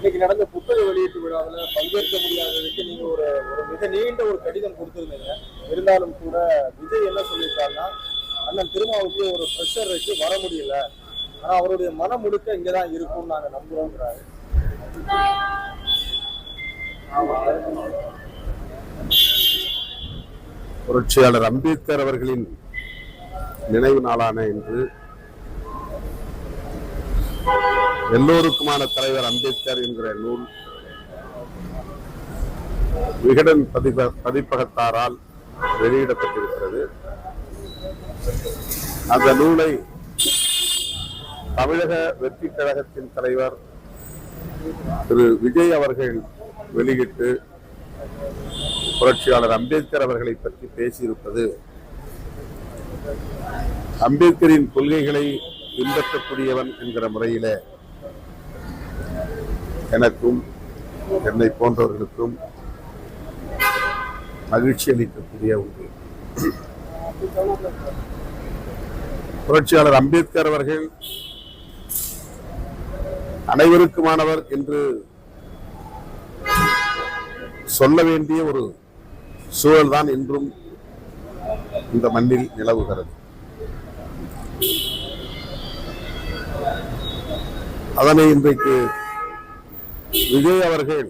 இன்னைக்கு நடந்த புத்தக வெளியீட்டு விழாவில் பங்கேற்க முடியாததுக்கு நீங்க ஒரு ஒரு மிக நீண்ட ஒரு கடிதம் கொடுத்திருந்தீங்க. இருந்தாலும் கூட விஜய் என்ன சொல்லியிருக்காருன்னா, அண்ணன் திருமாவுக்கு ஒரு ப்ரெஷர் இருக்கு, வர முடியல, ஆனா அவருடைய மனம் முழுக்க இங்கதான் இருக்கும்னு நாங்க நம்புறோம்ன்றாரு. புரட்சியாளர் அம்பேத்கர் அவர்களின் நினைவு நாளான இன்று எல்லோருக்குமான தலைவர் அம்பேத்கர் என்கிற நூல் விகடன் பதிப்பகத்தாரால் வெளியிடப்பட்டிருக்கிறது. அந்த நூலை தமிழக வெற்றி கழகத்தின் தலைவர் திரு விஜய் அவர்கள் வெளியிட்டு புரட்சியாளர் அம்பேத்கர் அவர்களை பற்றி பேசியிருப்பது அம்பேத்கரின் கொள்கைகளை பின்பற்றக்கூடியவன் என்கிற முறையில எனக்கும் என்னை போன்றவர்களுக்கும் மகிழ்ச்சி அளிக்கக்கூடிய ஒன்று. புரட்சியாளர் அம்பேத்கர் அவர்கள் அனைவருக்குமானவர் என்று சொல்ல வேண்டிய ஒரு சூழல் தான் இன்றும் இந்த மண்ணில் நிலவுகிறது. அதனை இன்றைக்கு விஜய் அவர்கள்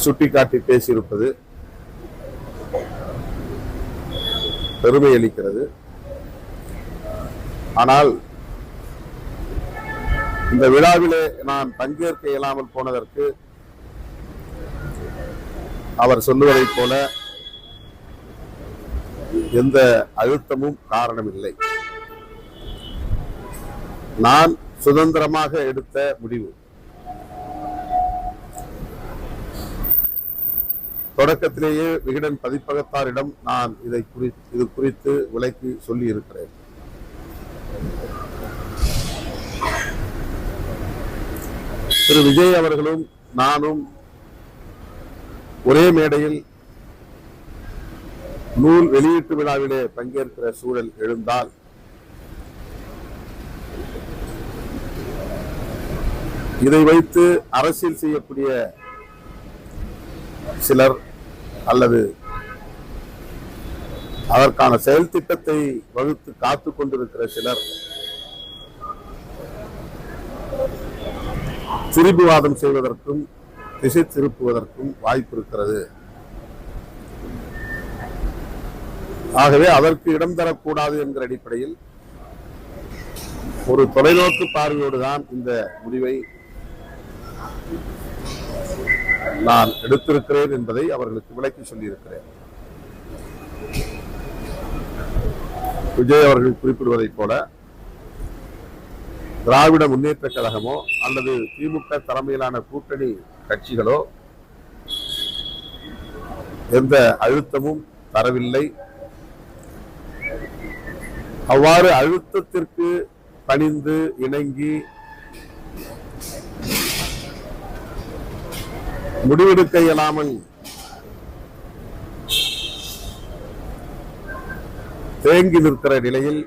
சுட்டிக்காட்டி பேசியிருப்பது பெருமை அளிக்கிறது. ஆனால் இந்த விழாவிலே நான் பங்கேற்க இயலாமல் போனதற்கு அவர் சொல்லுவதைப் போல எந்த அழுத்தமும் காரணமில்லை. நான் சுதந்திரமாக எடுத்த முடிவு. தொடக்கத்திலேயே விகடன் பதிப்பகத்தாரிடம் நான் இது குறித்து விளக்கி சொல்லி இருக்கிறேன். திரு விஜய் அவர்களும் நானும் ஒரே மேடையில் நூல் வெளியீட்டு விழாவிலே பங்கேற்கிற சூழல் எழுந்தால் இதை வைத்து அரசியல் செய்யக்கூடிய சிலர் அல்லது அதற்கான செயல் திட்டத்தை வகுத்து காத்துக் கொண்டிருக்கிற சிலர் திரிபுவாதம் செய்வதற்கும் திசை திருப்புவதற்கும் வாய்ப்பு இருக்கிறது. ஆகவே அதற்கு இடம் தரக்கூடாது என்கிற அடிப்படையில் ஒரு தொலைநோக்கு பார்வையோடு தான் இந்த முடிவை நான் எடுத்திருக்கிறேன் என்பதை அவர்களுக்கு விளக்கி சொல்லியிருக்கிறேன். விஜய் அவர்கள் குறிப்பிடுவதைப் போல திராவிட முன்னேற்ற கழகமோ அல்லது திமுக தலைமையிலான கூட்டணி கட்சிகளோ எந்த அழுத்தமும் தரவில்லை. அவ்வாறு அழுத்தத்திற்கு பணிந்து இணங்கி முடிவெடுக்க இயலாமல் தேங்கி நிற்கிற நிலையில்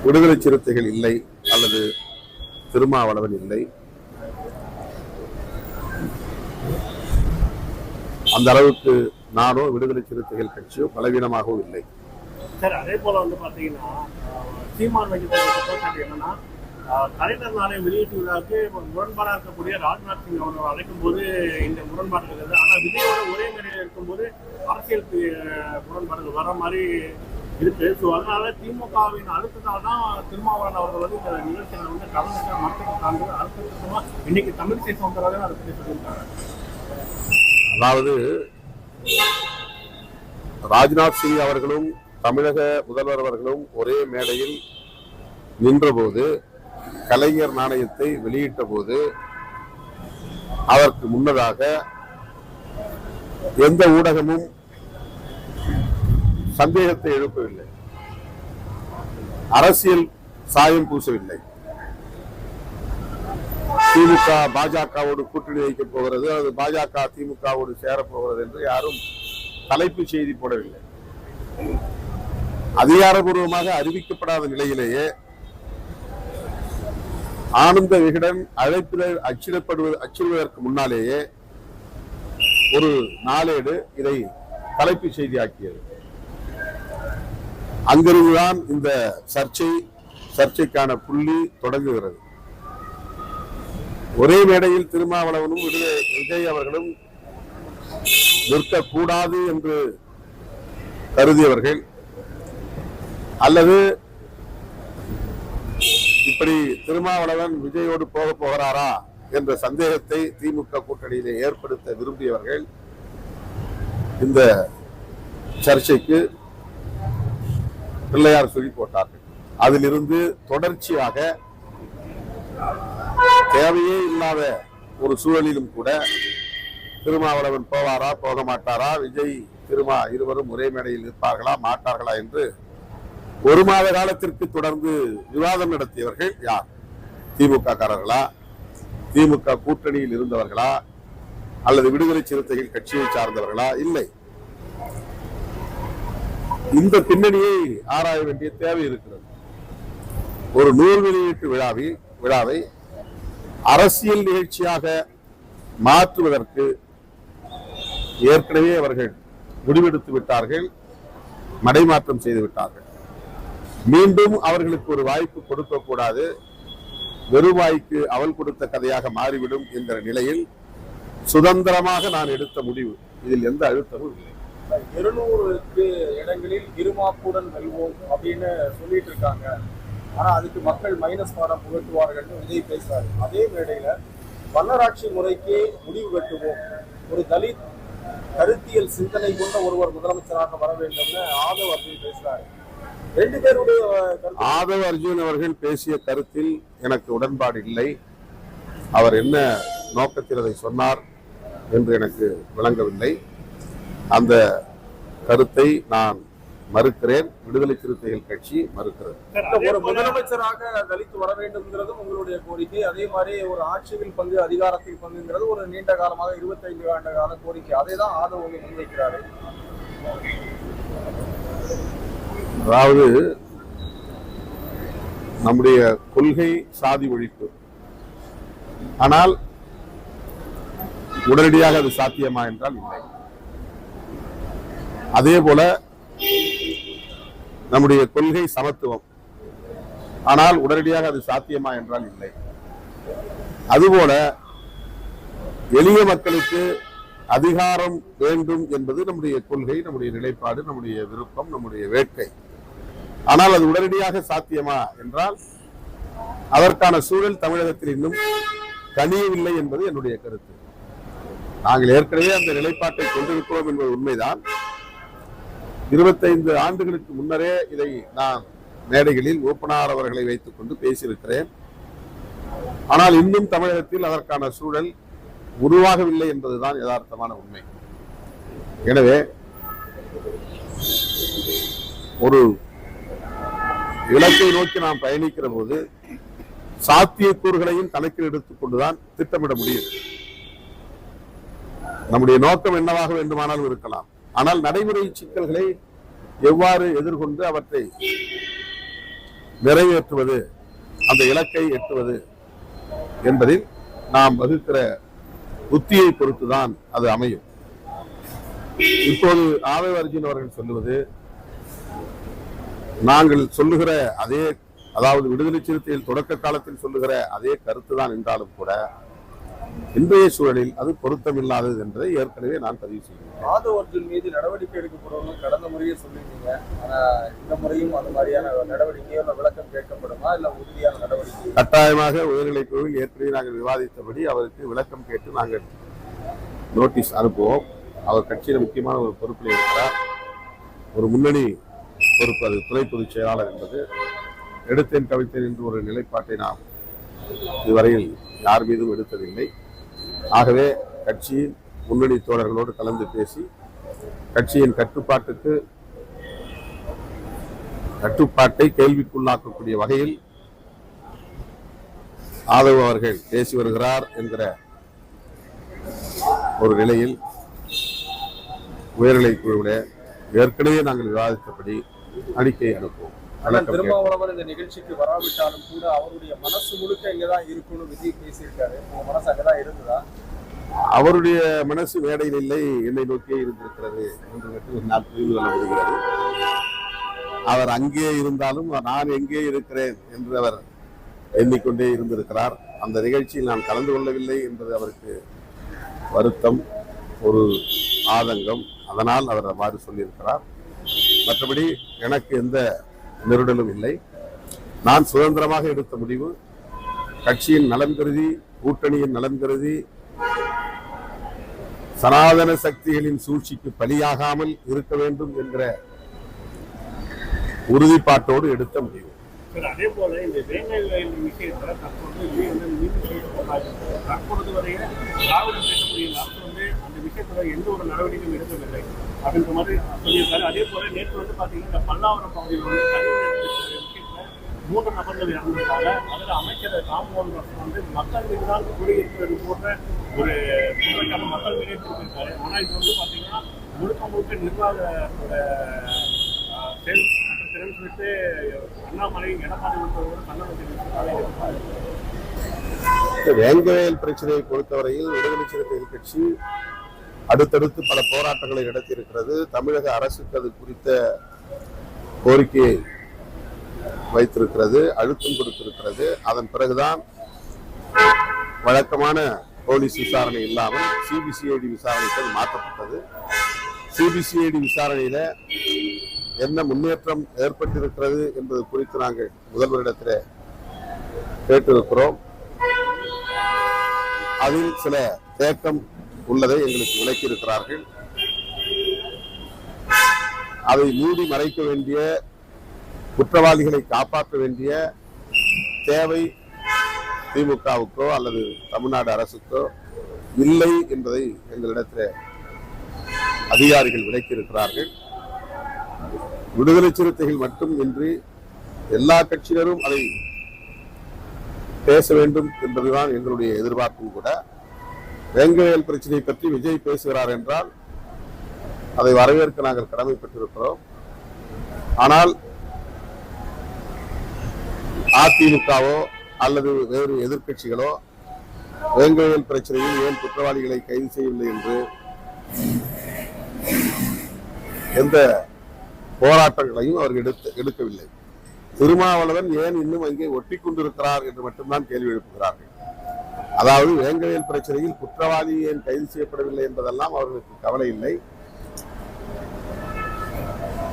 விடுதலை சிறுத்தைகள் இல்லை அல்லது திருமாவளவன் இல்லை. அந்த அளவுக்கு நானோ விடுதலை சிறுத்தைகள் கட்சியோ பலவீனமாகவும் இல்லை. சார், அதே போல பாத்தீங்கன்னா சீமான் என்னன்னா கலைஞர் நாளை வெளியீட்டு விழாவுக்கு முரண்பாடாக இருக்கக்கூடிய ராஜ்நாத் சிங் அவர்கள் அழைக்கும் போது இந்த முரண்பாடுகள் இருக்குது. ஆனால் விஜயோட ஒரே மேடையில் இருக்கும்போது அரசியலுக்கு முரண்பாடுகள் வர மாதிரி இருக்கு. ஸோ அதனால திமுகவின் அழுத்தத்தால் தான் திருமாவளவன் அவர்கள் இந்த நிகழ்ச்சிகளை கலந்துட்டு மறுத்துக்கிட்டாங்க. அழுத்தமா இன்னைக்கு தமிழிசை சவுந்தரராஜன் அதை பற்றி சொல்லியிருக்காங்க. அதாவது ராஜ்நாத் சிங் அவர்களும் தமிழக முதல்வர் அவர்களும் ஒரே மேடையில் நின்றபோது, கலைஞர் நாணயத்தை வெளியிட்ட போது, அதற்கு முன்னதாக எந்த ஊடகமும் சந்தேகத்தை எழுப்பவில்லை, அரசியல் சாயம் பூசவில்லை. திமுக பாஜகவோடு கூட்டணி வைக்கப் போகிறது, அது பாஜக திமுகவோடு சேரப்போகிறது என்று யாரும் தலைப்புச் செய்தி போடவில்லை. அதிகாரபூர்வமாக அறிவிக்கப்படாத நிலையிலேயே ஆனந்த விகடன் அச்சிடுவதற்கு முன்னாலேயே ஒரு நாளேடு இதை தலைப்பு செய்தியாக்கியது. அங்கிருந்துதான் இந்த சர்ச்சைக்கான புள்ளி தொடங்குகிறது. ஒரே மேடையில் திருமாவளவனும் விஜய் அவர்களும் நிற்கக்கூடாது என்று கருதியவர்கள், அல்லது இப்படி திருமாவளவன் விஜயோடு போகிறாரா என்ற சந்தேகத்தை திமுக கூட்டணியிலே ஏற்படுத்த விரும்பியவர்கள் இந்த சர்ச்சைக்கு பிள்ளையார் சொல்லி போட்டார்கள். அதிலிருந்து தொடர்ச்சியாக தேவையே இல்லாத ஒரு சூழலிலும் கூட திருமாவளவன் போவாரா போக மாட்டாரா, விஜய் திருமா இருவரும் ஒரே மேடையில் இருப்பார்களா மாட்டார்களா என்று ஒரு மாத காலத்திற்கு தொடர்ந்து விவாதம் நடத்தியவர்கள் யார்? திமுக காரர்களா, திமுக கூட்டணியில் இருந்தவர்களா, அல்லது விடுதலை சிறுத்தைகள் கட்சியை சார்ந்தவர்களா? இல்லை. இந்த பின்னணியை ஆராய வேண்டிய தேவை இருக்கிறது. ஒரு நூல் வெளியீட்டு விழாவை அரசியல் நிகழ்ச்சியாக மாற்றுவதற்கு ஏற்கனவே அவர்கள் முடிவெடுத்து விட்டார்கள், மடைமாற்றம் செய்து விட்டார்கள். மீண்டும் அவர்களுக்கு ஒரு வாய்ப்பு கொடுக்க கூடாது, வெறுவாய்க்கு அவள் கொடுத்த கதையாக மாறிவிடும் என்ற நிலையில் சுதந்திரமாக நான் எடுத்த முடிவு. இதில் எந்த அழுத்தமும் இல்லை. 200 இடங்களில் இருமாப்புடன் வெல்வோம் அப்படின்னு சொல்லிட்டு இருக்காங்க. ஆனா அதுக்கு மக்கள் மைனஸ் பாடம் புகட்டுவார்கள் விஜய் பேசுறாரு. அதே மேடையில பன்னராட்சி முறைக்கு முடிவு கட்டுவோம், ஒரு தலித் கருத்தியல் சிந்தனை கொண்ட ஒருவர் முதலமைச்சராக வர வேண்டும்னு ஆதவ் அர்ஜுன் பேசுறாரு. 2 பேருடைய ஆதவ் அர்ஜுன் அவர்கள் பேசிய கருத்தில் எனக்கு உடன்பாடு இல்லை. அவர் என்ன நோக்கத்தில் அதை சொன்னார் என்று எனக்கு விளங்கவில்லை. அந்த கருத்தை நான் மறுக்கிறேன். விடுதலை சிறுத்தைகள் கட்சி மறுக்கிறது. ஒரு முதலமைச்சராக தலித்து வர வேண்டும்ங்கிறதும் உங்களுடைய கோரிக்கை. அதே மாதிரி ஒரு ஆட்சியில் பங்கு, அதிகாரத்தில் பங்குங்கிறது ஒரு நீண்ட காலமாக 25 ஆண்டு கால கோரிக்கை. அதை தான் ஆதவ் முன்வைக்கிறாரு. அதாவது நம்முடைய கொள்கை சாதி ஒழிப்பு. ஆனால் உடனடியாக அது சாத்தியமா என்றால் இல்லை. அதே போல நம்முடைய கொள்கை சமத்துவம். ஆனால் உடனடியாக அது சாத்தியமா என்றால் இல்லை. அதுபோல எளிய மக்களுக்கு அதிகாரம் வேண்டும் என்பது நம்முடைய கொள்கை, நம்முடைய நிலைப்பாடு, நம்முடைய விருப்பம், நம்முடைய வேட்கை. ஆனால் அது உடனடியாக சாத்தியமா என்றால் அதற்கான சூழல் தமிழகத்தில் இன்னும் கனியவில்லை என்பது என்னுடைய கருத்து. நாங்கள் ஏற்கனவே அந்த நிலைப்பாட்டை கொண்டிருக்கிறோம் என்பது உண்மைதான். 25 ஆண்டுகளுக்கு முன்னரே இதை நான் மேடைகளில் ஓப்பனார் அவர்களை வைத்துக் கொண்டு பேசியிருக்கிறேன். ஆனால் இன்னும் தமிழகத்தில் அதற்கான சூழல் உருவாகவில்லை என்பதுதான் யதார்த்தமான உண்மை. எனவே ஒரு இலக்கை நோக்கி நாம் பயணிக்கிற போது சாத்தியக்கூறுகளையும் கணக்கில் எடுத்துக் கொண்டுதான் திட்டமிட முடியும். நம்முடைய நோக்கம் என்னவாக வேண்டுமானாலும் இருக்கலாம். ஆனால் நடைமுறை சிக்கல்களை எவ்வாறு எதிர்கொண்டு அவற்றை நிறைவேற்றுவது, அந்த இலக்கை எட்டுவது என்பதில் நாம் வகுக்கிற புத்தியை பொறுத்துதான் அது அமையும். இப்போது ஆதவ் அர்ஜுன் அவர்கள் சொல்லுவது நாங்கள் சொல்லுகிற அதே, அதாவது விடுதலை சிறுத்தையில் தொடக்க காலத்தில் சொல்லுகிற அதே கருத்துதான் என்றாலும் கூட இன்றைய சூழலில் அது பொருத்தமில்லாதது என்பதை ஏற்கனவே நான் பதிவு செய்கிறேன். ஆதவ் அர்ஜுன் மீது நடவடிக்கை எடுக்கப்படும் கடந்த முறையே சொல்லியிருந்தீங்க. ஆனா இந்த முறையும் அது மாதிரியான நடவடிக்கையோ விளக்கம் கேட்கப்படுமா, இல்ல உறுதியான நடவடிக்கை? கட்டாயமாக உயர்நிலைக் குழுவில் ஏற்கனவே நாங்கள் விவாதித்தபடி அவருக்கு விளக்கம் கேட்டு நாங்கள் நோட்டீஸ் அனுப்புவோம். அவர் கட்சியில் முக்கியமான ஒரு பொறுப்பில் இருக்கிறார். ஒரு முன்னணி பொறுப்பு, அது துணை பொதுச் செயலாளர் என்பது. எடுத்தேன் கவித்தேன் என்று ஒரு நிலைப்பாட்டை நாம் இதுவரையில் யார் மீதும் எடுத்ததில்லை. ஆகவே கட்சியின் முன்னணி தோழர்களோடு கலந்து பேசி கட்சியின் கட்டுப்பாட்டை கேள்விக்குள்ளாக்கக்கூடிய வகையில் ஆதவ் அவர்கள் பேசி வருகிறார் என்கிற ஒரு நிலையில் உயர்நிலைக் குழுவிட ஏற்கனவே நாங்கள் விவாதித்தபடி அறிக்கை அனுப்புவோம். விளக்கம் திருமாவளவன் இந்த நிகழ்ச்சிக்கு வராவிட்டாலும் கூட அவருடைய மனசு முழுக்க இங்கதான் இருக்கும்னு விஜய் பேசியிருக்காரு. உங்க மனசு அங்கதான் இருந்ததா? அவருடைய மனசு மேடையில் இல்லை, என்னை நோக்கியே இருந்திருக்கிறது என்று மட்டும் என்னால் புரிந்து கொள்ள முடிகிறது. அவர் அங்கே இருந்தாலும் நான் எங்கே இருக்கிறேன் என்று அவர் எண்ணிக்கொண்டே இருந்திருக்கிறார். அந்த நிகழ்ச்சியில் நான் கலந்து கொள்ளவில்லை என்பது அவருக்கு வருத்தம், ஒரு ஆதங்கம். அதனால் அவர் அவ்வாறு சொல்லியிருக்கிறார். மற்றபடி எனக்கு எந்த நெருடலும் இல்லை. நான் சுதந்திரமாக எடுத்த முடிவு, கட்சியின் நலன் கருதி, கூட்டணியின் நலன் கருதி, சனாதன சக்திகளின் சூழ்ச்சிக்கு பலியாகாமல் இருக்க வேண்டும் என்கிற உறுதிப்பாட்டோடு எடுத்த முடிவு. அதே போல இந்த வேங்கை விஷயத்துல தற்பொழுது வரைய திராவிட பேசக்கூடிய அரசு அந்த விஷயத்துல எந்த ஒரு நடவடிக்கையும் எடுக்கவில்லை அப்படின்ற மாதிரி சொல்லியிருக்காரு. அதே போல நேற்று பாத்தீங்கன்னா இந்த பல்லாவரம் பகுதியில் விஷயத்துல 3 நபர்கள் இறந்திருக்காங்க. அதில் அமைச்சர் ராம்மோகன் மக்கள் மீது தான் குடியிருப்பது போன்ற ஒரு குற்றச்சாட்டு மக்கள் மீதே திருப்பியிருக்காரு. ஆனா இது பாத்தீங்கன்னா முழுக்க நிர்வாகத்தோட தெரிவித்து அண்ணாமலை எடப்பாடி உள்ளிட்டவர்கள் கண்ண வேங்கவேல் பிரச்சனையை பொறுத்தவரையில் விடுதலை சிறுத்தைகள் கட்சி அடுத்தடுத்து பல போராட்டங்களை நடத்தி இருக்கிறது. தமிழக அரசுக்கு அது குறித்த கோரிக்கையை வைத்திருக்கிறது, அழுத்தம் கொடுத்திருக்கிறது. அதன் பிறகுதான் வழக்கமான போலீஸ் விசாரணை இல்லாமல் சிபிசிஐடி விசாரணைக்கு அது மாற்றப்பட்டது. சிபிசிஐடி விசாரணையில என்ன முன்னேற்றம் ஏற்பட்டிருக்கிறது என்பது குறித்து நாங்கள் முதல்வரிடத்தில் கேட்டிருக்கிறோம். அதில் சில தேக்கம் உள்ளதை எங்களுக்கு விளக்கி இருக்கிறார்கள். அதை மூடி மறைக்க வேண்டிய, குற்றவாளிகளை காப்பாற்ற வேண்டிய தேவை திமுகவுக்கோ அல்லது தமிழ்நாடு அரசுக்கோ இல்லை என்பதை எங்களிடத்தில் அதிகாரிகள் விளக்கி இருக்கிறார்கள். விடுதலை சிறுத்தைகள் மட்டும் இன்றி எல்லா கட்சியினரும் அதை பேச வேண்டும் என்பதுதான் எங்களுடைய எதிர்பார்ப்பும் கூட. வேங்கவேல் பிரச்சனை பற்றி விஜய் பேசுகிறார் என்றால் அதை வரவேற்க நாங்கள் கடமைப்பட்டிருக்கிறோம். ஆனால் அதிமுகவோ அல்லது வேறு எதிர்கட்சிகளோ வேங்கவேல் பிரச்சனையில் ஏன் குற்றவாளிகளை கைது செய்யவில்லை என்று எந்த போராட்டங்களையும் அவர்கள் எடுக்கவில்லை. திருமாவளவன் ஏன் இன்னும் அங்கே ஒட்டி கொண்டிருக்கிறார் என்று மட்டும்தான் கேள்வி எழுப்புகிறார்கள். அதாவது வேங்கவேல் பிரச்சனையில் குற்றவாளி ஏன் கைது செய்யப்படவில்லை என்பதெல்லாம் அவர்களுக்கு கவலை இல்லை.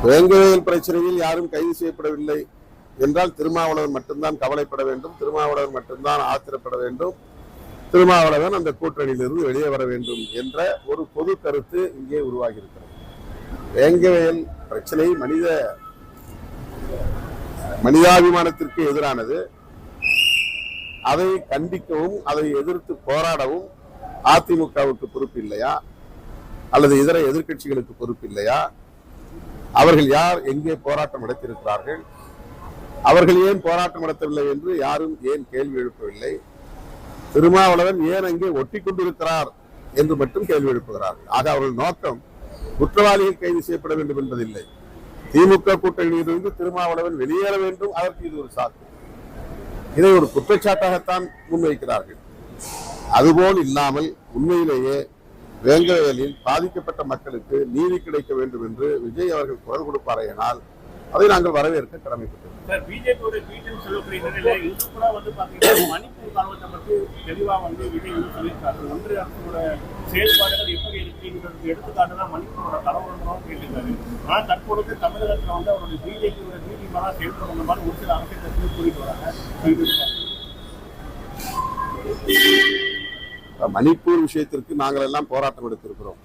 வேங்கவேல் பிரச்சனையில் யாரும் கைது செய்யப்படவில்லை என்றால் திருமாவளவன் மட்டும்தான் கவலைப்பட வேண்டும், திருமாவளவன் மட்டும்தான் ஆத்திரப்பட வேண்டும், திருமாவளவன் அந்த கூட்டணியிலிருந்து வெளியே வர வேண்டும் என்ற ஒரு பொது கருத்து இங்கே உருவாகி இருக்கிறது. வேங்கவேல் பிரச்சனை மனிதாபிமானத்திற்கு எதிரானது. அதை கண்டிக்கவும் அதை எதிர்த்து போராடவும் அதிமுகவுக்கு பொறுப்பு இல்லையா அல்லது இதர எதிர்கட்சிகளுக்கு பொறுப்பு இல்லையா? அவர்கள் யார் எங்கே போராட்டம் நடத்தியிருக்கிறார்கள்? அவர்கள் ஏன் போராட்டம் நடத்தவில்லை என்று யாரும் ஏன் கேள்வி எழுப்பவில்லை? திருமாவளவன் ஏன் அங்கே ஒட்டி கொண்டிருக்கிறார் என்று மட்டும் கேள்வி எழுப்புகிறார்கள். ஆக அவர்கள் நோக்கம் குற்றவாளிகள் கைது செய்யப்பட வேண்டும் என்பதில்லை. திமுக கூட்டணியிலிருந்து திருமாவளவன் வெளியேற வேண்டும், அதற்கு இது ஒரு சாக்கு. இதை ஒரு குற்றச்சாட்டாகத்தான் முன்வைக்கிறார்கள். அதுபோல் இல்லாமல் உண்மையிலேயே வேங்கவேலில் பாதிக்கப்பட்ட மக்களுக்கு நீதி கிடைக்க வேண்டும் என்று விஜய் அவர்கள் குரல் கொடுப்பாரையானால் அதை நாங்கள் வரவேற்க கடமைப்பட்டோம். செயல்பாடுகள் எப்படி இருக்குங்கிறது எடுத்துக்காட்டுதான் மணிப்பூரோட தலைவர்களும் கேட்டிருக்காரு. ஆனா தற்பொழுது தமிழகத்துல அவருடைய பிஜேபியோட நீதிமன்றா செயல்படுற மாதிரி ஒரு சில அரசியல் கட்சிகள் கூறிட்டு வராங்க. மணிப்பூர் விஷயத்திற்கு நாங்கள் எல்லாம் போராட்டம் எடுத்திருக்கிறோம்.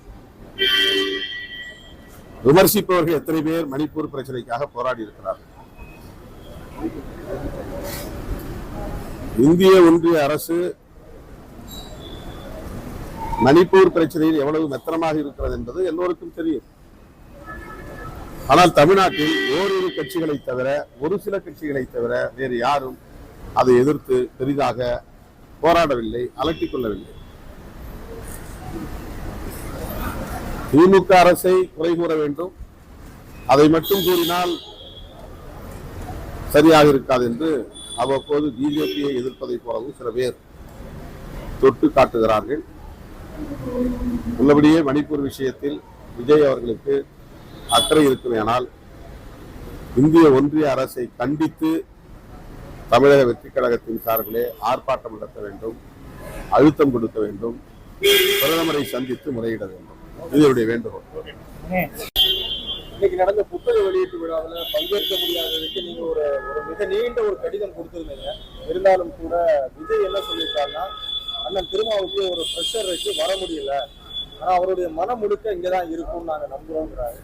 விமர்சிப்பவர்கள் எத்தனை பேர் மணிப்பூர் பிரச்சனைக்காக போராடி இருக்கிறார்கள்? இந்திய ஒன்றிய அரசு மணிப்பூர் பிரச்சனையில் எவ்வளவு மெத்தனமாக இருக்கிறது என்பது எல்லோருக்கும் தெரியும். ஆனால் தமிழ்நாட்டில் ஓரிரு கட்சிகளை தவிர, ஒரு சில கட்சிகளை தவிர வேறு யாரும் அதை எதிர்த்து பெரிதாக போராடவில்லை, அலட்டிக் கொள்ளவில்லை. திமுக அரசை குறை கூற வேண்டும், அதை மட்டும் கூறினால் சரியாக இருக்காது என்று அவ்வப்போது பிஜேபியை எதிர்ப்பதை போலவும் சில பேர் தொட்டு காட்டுகிறார்கள். உள்ளபடியே மணிப்பூர் விஷயத்தில் விஜய் அவர்களுக்கு அக்கறை இருக்குமேயானால் இந்திய ஒன்றிய அரசை கண்டித்து தமிழக வெற்றிக் கழகத்தின் சார்பிலே ஆர்ப்பாட்டம் நடத்த வேண்டும், அழுத்தம் கொடுக்க வேண்டும், பிரதமரை சந்தித்து முறையிட வேண்டும். இது என்னுடைய வேண்டுகோள். இன்னைக்கு நடந்த புத்தக வெளியீட்டு விழாவில் பங்கேற்க முடியாததுக்கு நீங்க ஒரு மிக நீண்ட ஒரு கடிதம் கொடுத்திருந்தீங்க. இருந்தாலும் கூட விஜய் என்ன சொல்லியிருக்காருன்னா, அண்ணன் திருமாவுக்கு ஒரு ப்ரெஷர் வச்சு வர முடியல, ஆனா அவருடைய மனம் முழுக்க இங்கதான் இருக்கும்னு நாங்க நம்புறோம்ன்றாரு.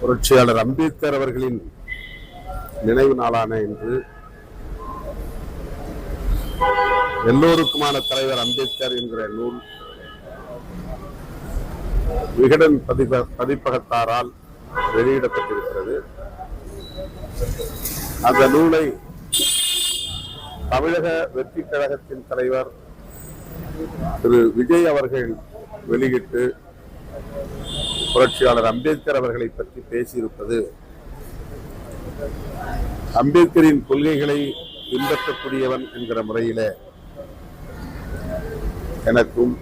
புரட்சியாளர் அம்பேத்கர் அவர்களின் நினைவு நாளான இன்று எல்லோருக்குமான தலைவர் அம்பேத்கர் என்கிற நூல் விகடன் பதிப்பகத்தாரால் வெளியிடப்பட்டிருக்கிறது. அந்த நூலை தமிழக வெற்றிக் கழகத்தின் தலைவர் திரு விஜய் அவர்கள் வெளியிட்டு புரட்சியாளர் அம்பேத்கர் அவர்களை பற்றி பேசியிருப்பது அம்பேத்கரின் கொள்கைகளை பின்பற்றக்கூடியவன் என்கிற முறையில எனக்கும்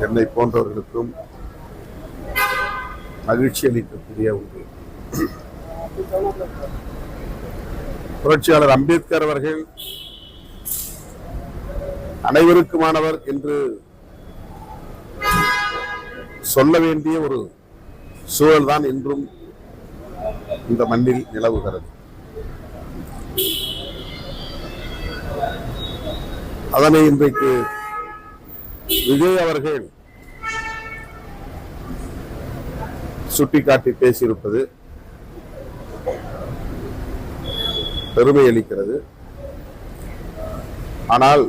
என்னை போன்றவர்களுக்கும் மகிழ்ச்சி அளிக்கக்கூடிய ஒன்று. புரட்சியாளர் அம்பேத்கர் அவர்கள் அனைவருக்குமானவர் என்று சொல்ல வேண்டிய ஒரு சூழல் தான் இன்றும் இந்த மண்ணில் நிலவுகிறது. அதனை இன்றைக்கு விஜய் அவர்கள் சுட்டிக்காட்டி பேசியிருப்பது பெருமை அளிக்கிறது. ஆனால்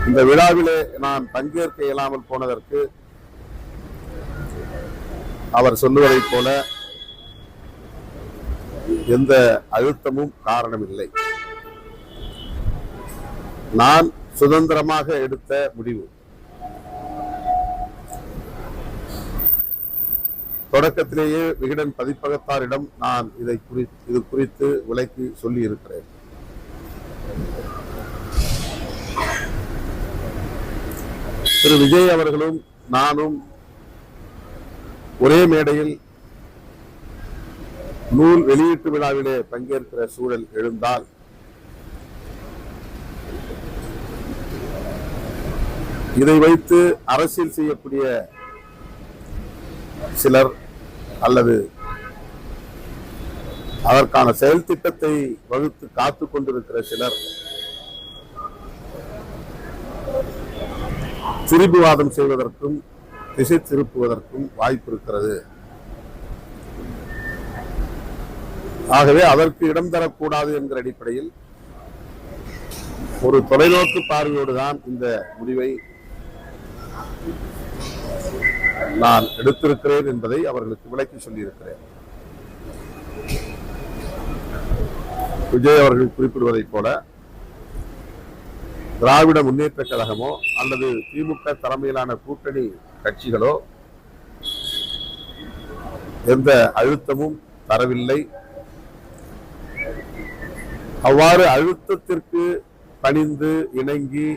இந்த விழாவிலே நான் பங்கேற்க இயலாமல் போனதற்கு அவர் சொல்லுவதைப் போல எந்த அழுத்தமும் காரணமில்லை. நான் சுதந்திரமாக எடுத்த முடிவு. தொடக்கத்திலேயே விகடன் பதிப்பகத்தாரிடம் நான் இது குறித்து விளக்கி சொல்லி இருக்கிறேன். திரு விஜய் அவர்களும் நானும் ஒரே மேடையில் நூல் வெளியீட்டு விழாவிலே பங்கேற்கிற சூழல் எழுந்தால் இதை வைத்து அரசியல் செய்யக்கூடிய சிலர் அல்லது அதற்கான செயல் திட்டத்தை வகுத்து காத்துக் கொண்டிருக்கிற சிலர் திரிபுவாதம் செய்வதற்கும் திசை திருப்புவதற்கும் வாய்ப்பு இருக்கிறது. ஆகவே அதற்கு இடம் தரக்கூடாது என்கிற அடிப்படையில் ஒரு தொலைநோக்கு பார்வையோடு தான் இந்த முடிவை நான் எடுத்திருக்கிறேன் என்பதை அவர்களுக்கு விளக்கி சொல்லியிருக்கிறேன். விஜய் அவர்கள் குறிப்பிடுவதைப் போல திராவிட முன்னேற்ற கழகமோ அல்லது திமுக தலைமையிலான கூட்டணி கட்சிகளோ எந்த அழுத்தமும் தரவில்லை. அவ்வாறு அழுத்தத்திற்கு பணிந்து இணங்கி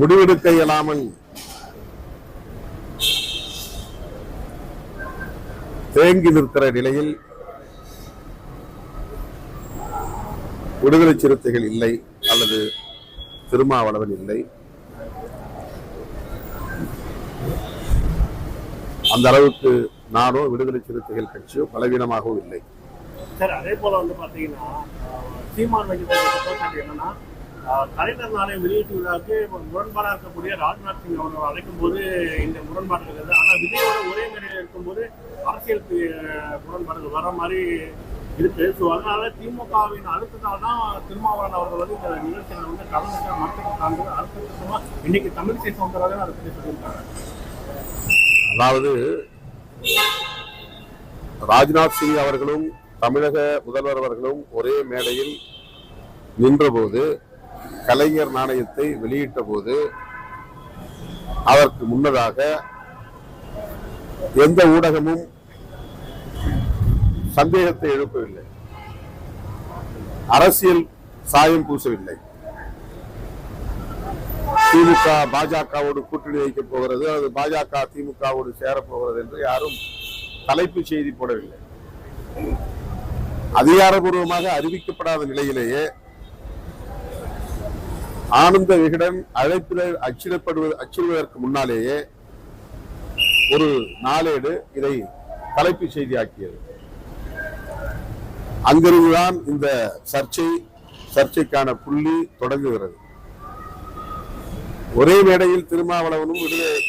முடிவெடுக்க இயலாமல் தேங்கி நிற்கிற நிலையில் விடுதலை சிறுத்தைகள் இல்லை அல்லது திருமாவளவன் இல்லை. அந்த அளவுக்கு நானோ விடுதலை சிறுத்தைகள் கட்சியோ பலவீனமாகவும் இல்லை. சார், அதே போல பாத்தீங்கன்னா சீமான் வைக்கப்பட்ட என்னன்னா கலைஞர் நாளை வெளியீட்டு விழாவுக்கு முரண்பாடாக இருக்கக்கூடிய ராஜ்நாத் சிங் அவர்கள் அழைக்கும் போது இந்த முரண்பாடுகள் இருக்குது. ஆனால் விஜயோட ஒரே மேடையில் இருக்கும்போது அரசியலுக்கு முரண்பாடுகள் வர மாதிரி இருக்கு. ஸோ அதனால திமுகவின் அழுத்தத்தால் தான் திருமாவளவன் அவர்கள் இந்த நிகழ்ச்சியில் கலந்துட்டு மற்ற அழுத்தமா இன்னைக்கு தமிழிசை சவுந்தரராஜன் அதை பற்றி சொல்லியிருக்காங்க. அதாவது ராஜ்நாத் சிங் அவர்களும் தமிழக முதல்வர் அவர்களும் ஒரே மேடையில் நின்றபோது கலைஞர் நாணயத்தை வெளியிட்ட போது அதற்கு முன்னதாக எந்த ஊடகமும் சந்தேகத்தை எழுப்பவில்லை, அரசியல் சாயம் பூசவில்லை. திமுக பாஜகவோடு கூட்டணி வைக்கப் போகிறது, அது பாஜக திமுகவோடு சேரப்போகிறது என்று யாரும் தலைப்புச் செய்தி போடவில்லை. அதிகாரபூர்வமாக அறிவிக்கப்படாத நிலையிலேயே ஆனந்த விகடன் அழைப்பிதழ் அச்சிடுவதற்கு முன்னாலேயே ஒரு நாளேடு இதை தலைப்புச் செய்தியாக்கியது. அங்கிருந்துதான் இந்த சர்ச்சைக்கான புள்ளி தொடங்குகிறது. ஒரே மேடையில் திருமாவளவனும்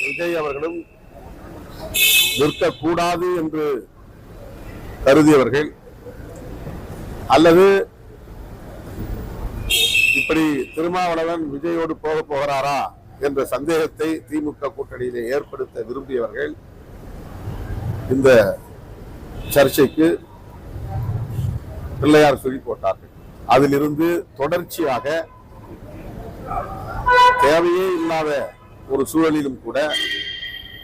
விஜய் அவர்களும் நிற்கக்கூடாது என்று கருதியவர்கள், அல்லது இப்படி திருமாவளவன் விஜயோடு போகிறாரா என்ற சந்தேகத்தை திமுக கூட்டணியிலே ஏற்படுத்த விரும்பியவர்கள் இந்த சர்ச்சைக்கு பிள்ளையார் சொல்லி போட்டார்கள். அதிலிருந்து தொடர்ச்சியாக தேவையே இல்லாத ஒரு சூழலிலும் கூட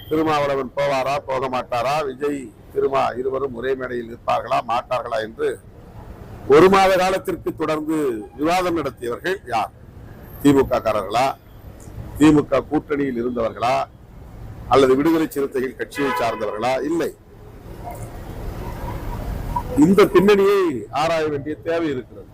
திருமாவளவன் போவாரா போக மாட்டாரா, விஜய் திருமா இருவரும் ஒரே மேடையில் இருப்பார்களா மாட்டார்களா என்று ஒரு மாத காலத்திற்கு தொடர்ந்து விவாதம் நடத்தியவர்கள் யார்? திமுக காரர்களா, திமுக கூட்டணியில் இருந்தவர்களா, அல்லது விடுதலை சிறுத்தைகள் கட்சியை சார்ந்தவர்களா? இல்லை. இந்த பின்னணியை ஆராய வேண்டிய தேவை இருக்கிறது.